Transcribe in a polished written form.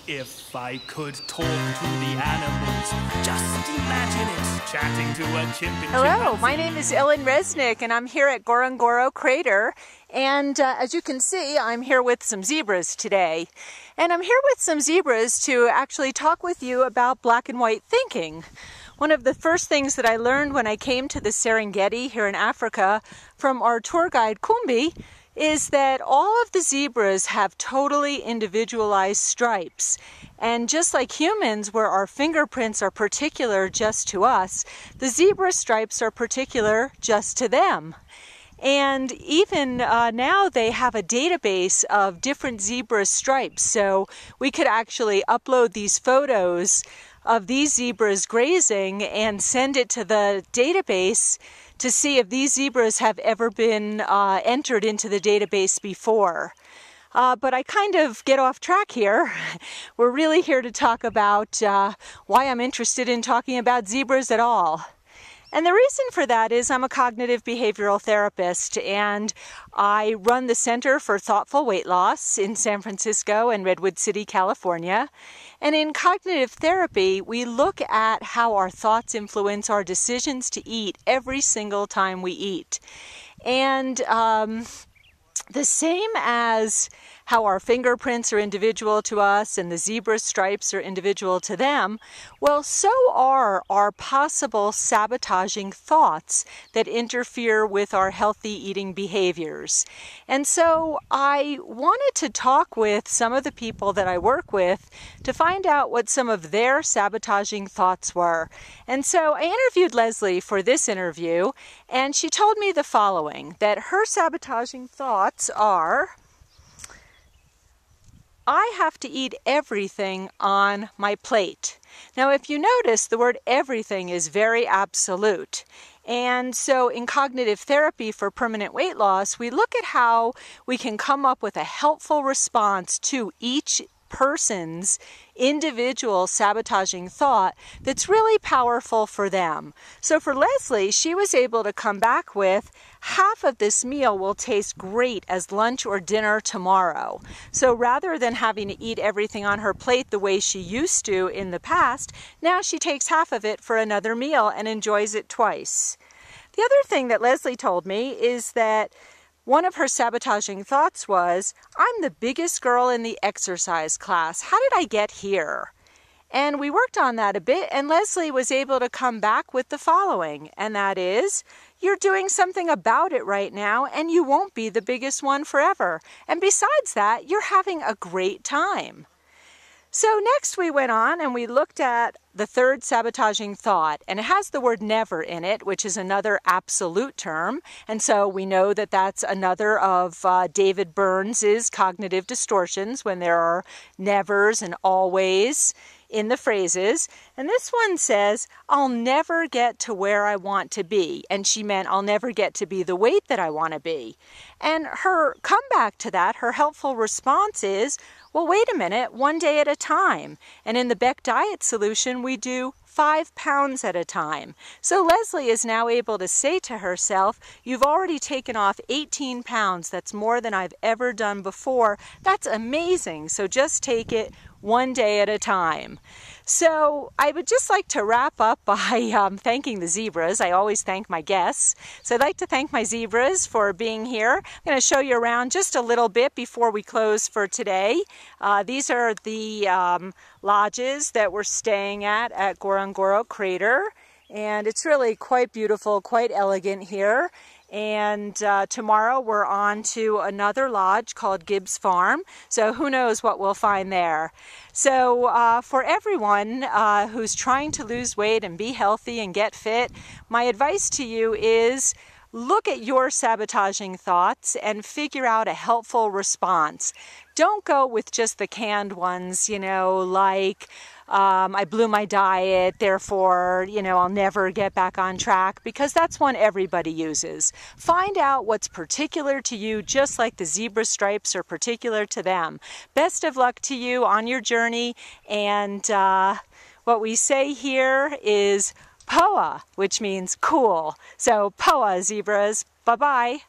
If I could talk to the animals, just imagine it, chatting to a chimpanzee. Hello, my name is Ellen Resnick, and I'm here at Ngorongoro Crater. And as you can see, I'm here with some zebras today. And I'm here with some zebras to actually talk with you about black and white thinking. One of the first things that I learned when I came to the Serengeti here in Africa from our tour guide Kumbi is that all of the zebras have totally individualized stripes. And just like humans, where our fingerprints are particular just to us, the zebra stripes are particular just to them. And even now they have a database of different zebra stripes. So we could actually upload these photos of these zebras grazing and send it to the database to see if these zebras have ever been entered into the database before. But I kind of get off track here. We're really here to talk about why I'm interested in talking about zebras at all. And the reason for that is I'm a cognitive behavioral therapist, and I run the Center for Thoughtful Weight Loss in San Francisco and Redwood City, California. And in cognitive therapy, we look at how our thoughts influence our decisions to eat every single time we eat. And the same as how our fingerprints are individual to us and the zebra stripes are individual to them, well, so are our possible sabotaging thoughts that interfere with our healthy eating behaviors. And so I wanted to talk with some of the people that I work with to find out what some of their sabotaging thoughts were. And so I interviewed Leslie for this interview, and she told me the following, that her sabotaging thoughts are, I have to eat everything on my plate. Now, if you notice, the word everything is very absolute. And so in cognitive therapy for permanent weight loss, we look at how we can come up with a helpful response to each person's individual sabotaging thought that's really powerful for them. So for Leslie, she was able to come back with half of this meal will taste great as lunch or dinner tomorrow. So rather than having to eat everything on her plate the way she used to in the past, now she takes half of it for another meal and enjoys it twice. The other thing that Leslie told me is that one of her sabotaging thoughts was, I'm the biggest girl in the exercise class. How did I get here? And we worked on that a bit, and Leslie was able to come back with the following, and that is, you're doing something about it right now, and you won't be the biggest one forever. And besides that, you're having a great time. So next we went on and we looked at the third sabotaging thought, and it has the word never in it, which is another absolute term. And so we know that that's another of David Burns's cognitive distortions, when there are nevers and always in the phrases. And this one says, I'll never get to where I want to be. And she meant I'll never get to be the weight that I want to be. And her comeback to that, her helpful response is, well, wait a minute, one day at a time. And in the Beck Diet Solution, we do 5 pounds at a time. So Leslie is now able to say to herself, you've already taken off 18 pounds. That's more than I've ever done before. That's amazing. So just take it one day at a time. So I would just like to wrap up by thanking the zebras. I always thank my guests. So I'd like to thank my zebras for being here. I'm going to show you around just a little bit before we close for today. These are the lodges that we're staying at Ngorongoro Crater. And it's really quite beautiful, quite elegant here. And tomorrow we're on to another lodge called Gibbs Farm. So who knows what we'll find there. So for everyone who's trying to lose weight and be healthy and get fit, my advice to you is look at your sabotaging thoughts and figure out a helpful response. Don't go with just the canned ones, you know, like I blew my diet, therefore, you know, I'll never get back on track, because that's one everybody uses. Find out what's particular to you, just like the zebra stripes are particular to them. Best of luck to you on your journey, and what we say here is POA, which means cool. So POA, zebras. Bye-bye.